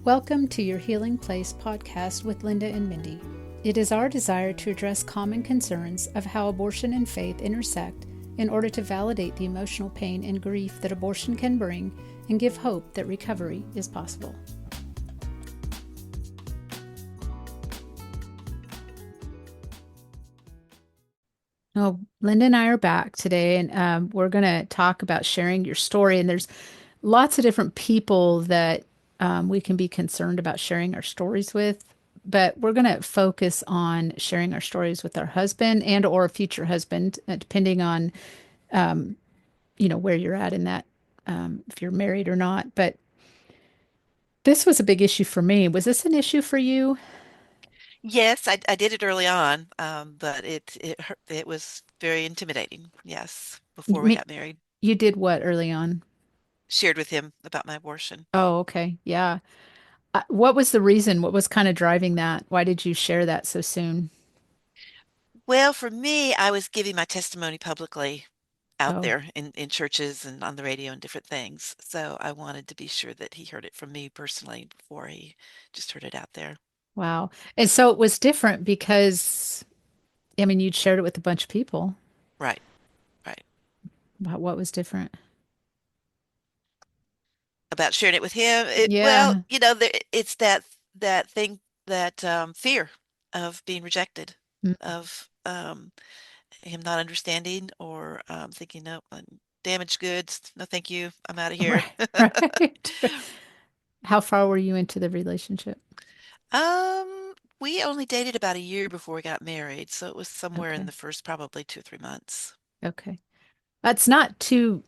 Welcome to your Healing Place podcast with Linda and Mindy. It is our desire to address common concerns of how abortion and faith intersect in order to validate the emotional pain and grief that abortion can bring and give hope that recovery is possible. Oh, Linda and I are back today, and we're going to talk about sharing your story. And there's lots of different people that we can be concerned about sharing our stories with, but we're going to focus on sharing our stories with our husband and or a future husband, depending on where you're at in that, if you're married or not. But this was a big issue for me. Was this an issue for you? Yes, I did it early on, but it was very intimidating. Yes, before we Me, got married, you did what early on? shared with him about my abortion. Oh, okay. Yeah. What was the reason? What was kind of driving that? Why did you share that so soon? Well, for me, I was giving my testimony publicly out Oh, there in churches and on the radio and different things. So I wanted to be sure that he heard it from me personally before he just heard it out there. wow. And so it was different because, I mean, you'd shared it with a bunch of people. Right, right. What was different? About sharing it with him, well, Yeah. it's that thing that fear of being rejected, Mm. of him not understanding or thinking, no, damaged goods. No, thank you. I'm out of here. Right. Right. How far were you into the relationship? We only dated about a year before we got married, so it was somewhere in Okay. the first probably 2 or 3 months. Okay. That's not too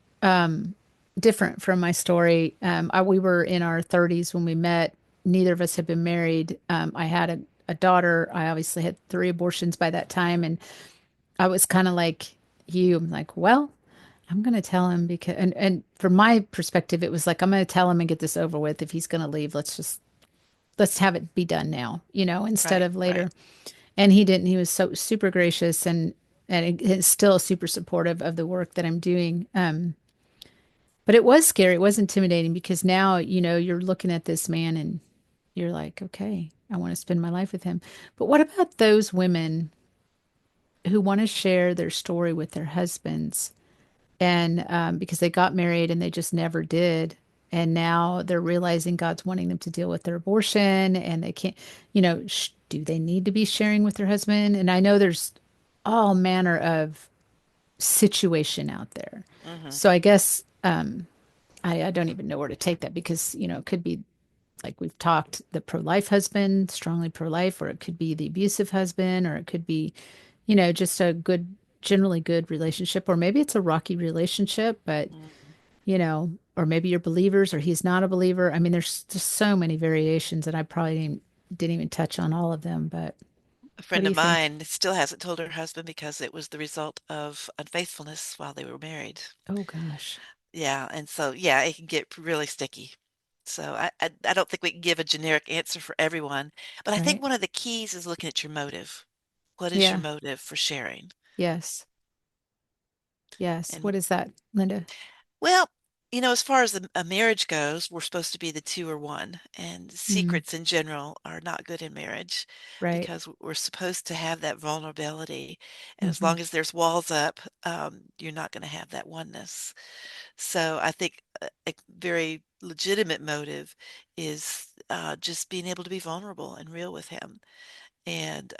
different from my story. We were in our 30s when we met. Neither of us had been married. I had a daughter. I obviously had three abortions by that time. And I was kind of like you. I'm like, well, I'm going to tell him because, and from my perspective, it was like, I'm going to tell him and get this over with. If he's going to leave, let's have it be done now, instead Right, of right. later. And he didn't. He was so super gracious and is still super supportive of the work that I'm doing. But it was scary. It was intimidating because now, you're looking at this man and you're like, okay, I want to spend my life with him. But what about those women who want to share their story with their husbands and because they got married and they just never did. And now they're realizing God's wanting them to deal with their abortion and they can't, do they need to be sharing with their husband? And I know there's all manner of situation out there. Hmm. So I guess I don't even know where to take that because, it could be like we've talked, the pro-life husband, strongly pro-life, or it could be the abusive husband, or it could be, just a good, generally good relationship, or maybe it's a rocky relationship, but, Hmm. or maybe you're believers or he's not a believer. I mean, there's just so many variations, and I probably didn't even touch on all of them, but A what friend do of you think? mine still hasn't told her husband because it was the result of unfaithfulness while they were married. Oh gosh. Yeah, and so yeah, it can get really sticky. So I don't think we can give a generic answer for everyone, but I think Right. one of the keys is looking at your motive. What is your Yeah. motive for sharing? Yes. Yes. And What is that, Linda? well, as far as a marriage goes, we're supposed to be the two or one, and Mm, secrets in general are not good in marriage right. because we're supposed to have that vulnerability. And as Hmm. long as there's walls up, you're not going to have that oneness. So I think a very legitimate motive is just being able to be vulnerable and real with him. And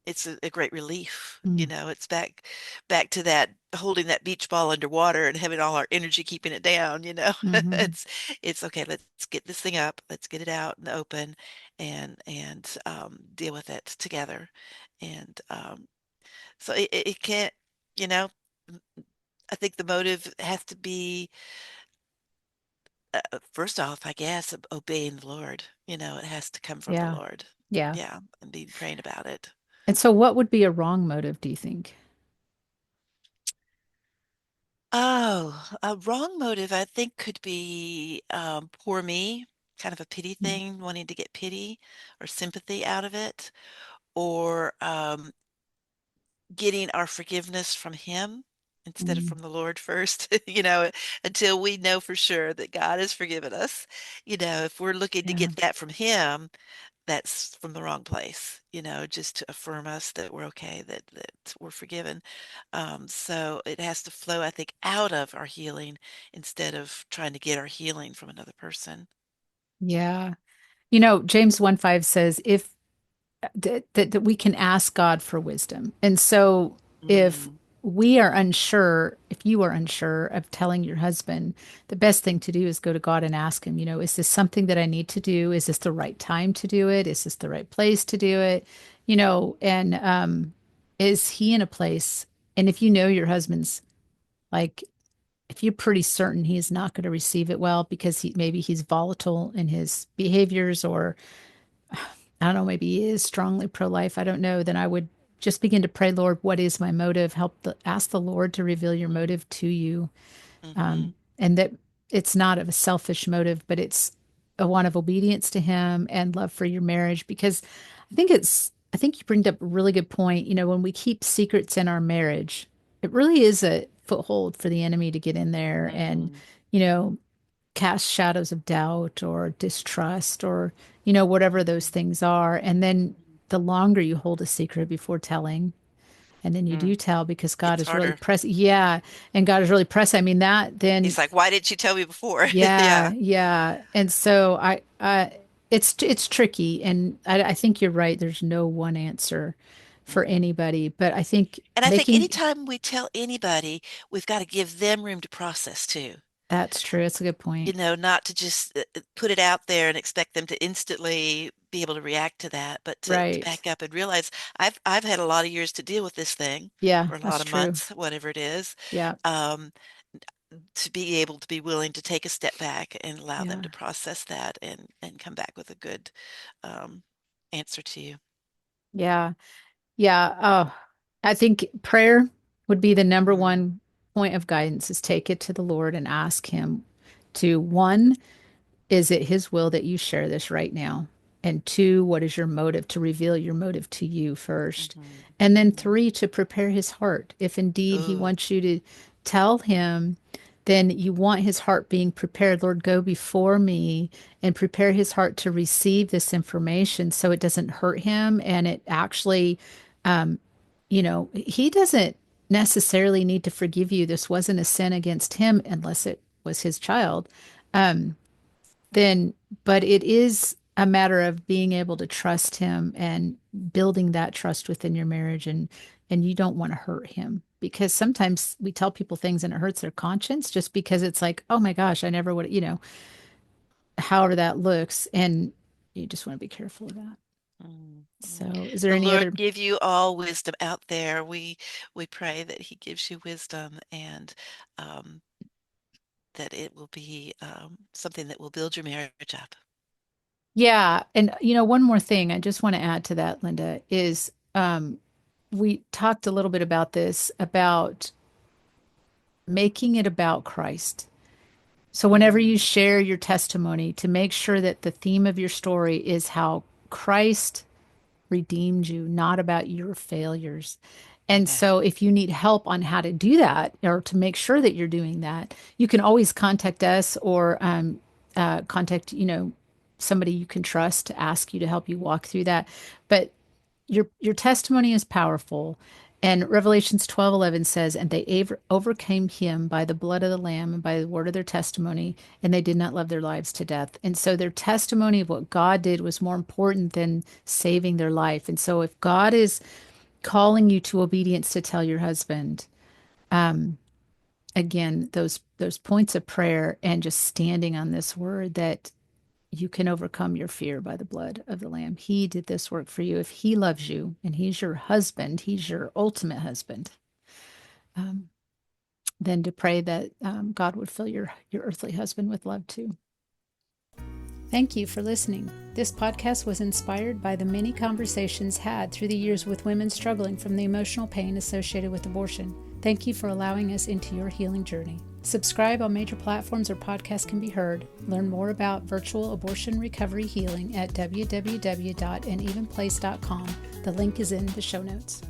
it's a great relief. Mm, It's back to that holding that beach ball underwater and having all our energy keeping it down. hmm. It's okay, let's get this thing up, let's get it out in the open and deal with it together. And so it can't, you know, I think the motive has to be first off, I guess, obeying the Lord. It has to come from the Yeah. Lord. Yeah. Yeah, and be praying about it. And so what would be a wrong motive, do you think? Oh, a wrong motive, I think, could be poor me, kind of a pity Mm, thing, wanting to get pity or sympathy out of it, or getting our forgiveness from Him. instead of Mm, from the Lord first, until we know for sure that God has forgiven us. If we're looking to yeah. get that from Him, that's from the wrong place, just to affirm us that we're okay, that we're forgiven. So it has to flow, I think, out of our healing instead of trying to get our healing from another person. Yeah. James 1:5 says, if that we can ask God for wisdom. And so if Mm, we are unsure, if you are unsure of telling your husband, the best thing to do is go to God and ask him, is this something that I need to do? Is this the right time to do it? Is this the right place to do it? And is he in a place? And if you know your husband's like, if you're pretty certain he's not going to receive it well because maybe he's volatile in his behaviors, or I don't know, maybe he is strongly pro-life, I don't know, then I would just begin to pray, Lord, what is my motive? Ask the Lord to reveal your mm, motive to you. mhm, And that it's not of a selfish motive, but it's a one of obedience to him and love for your marriage. Because I think you bring up a really good point. When we keep secrets in our marriage, it really is a foothold for the enemy to get in there and, mhm, you know, cast shadows of doubt or distrust, or whatever those mhm, things are. And then mhm, the longer you hold a secret before telling, and then you do mm. tell because God Gets is really harder. pressing. Yeah, and God is really pressing. I mean, that then, He's like, why didn't you tell me before? yeah, Yeah. yeah. And so it's tricky, and I think you're right, there's no one answer for Mhm. anybody, but I think And I think making, anytime we tell anybody, we've got to give them room to process too. that's true, it's a good point. Not to just put it out there and expect them to instantly be able to react to that, but to Right. back up and realize I've had a lot of years to deal with this thing, Yeah, or a lot that's of true. months, whatever it is. Yeah, Um, to be able to be willing to take a step back and allow them yeah, to process that and come back with a good um, answer to you. yeah. Yeah. Oh, I think prayer would be the number Mm, one point of guidance, is take it to the Lord and ask him to, one, is it his will that you share this right now? And two, what is your motive, to reveal your motive to you first? mhm, And then mhm. three, to prepare his heart. If indeed he Oh, wants you to tell him, then you want his heart being prepared. Lord, go before me and prepare his heart to receive this information so it doesn't hurt him. And it actually, he doesn't necessarily need to forgive you. This wasn't a sin against him unless it was his child. Um, then, but it is a matter of being able to trust him and building that trust within your marriage, and you don't want to hurt him, because sometimes we tell people things and it hurts their conscience just because it's like, oh my gosh, I never would, however that looks, and you just want to be careful of that. mm, mm. So, is there The any Lord other? give you all wisdom out there. We pray that He gives you wisdom and um, that it will be something that will build your marriage up. Yeah, and one more thing I just want to add to that, Linda, is we talked a little bit about this, about making it about Christ. So, whenever you Mm, share your testimony, to make sure that the theme of your story is how Christ redeemed you, not about your failures. And amen. so, if you need help on how to do that, or to make sure that you're doing that, you can always contact us, or contact, somebody you can trust to ask you to help you walk through that. But your testimony is powerful. And Revelations 12:11 says, and they overcame him by the blood of the Lamb and by the word of their testimony, and they did not love their lives to death. And so their testimony of what God did was more important than saving their life. And so if God is calling you to obedience to tell your husband, again, those points of prayer and just standing on this word, that you can overcome your fear by the blood of the Lamb. He did this work for you. If he loves you and he's your husband, he's your ultimate husband. Um, then to pray that God would fill your earthly husband with love too. Thank you for listening. This podcast was inspired by the many conversations had through the years with women struggling from the emotional pain associated with abortion. Thank you for allowing us into your healing journey. Subscribe on major platforms where podcasts can be heard. Learn more about virtual abortion recovery healing at www.anevenplace.com. The link is in the show notes.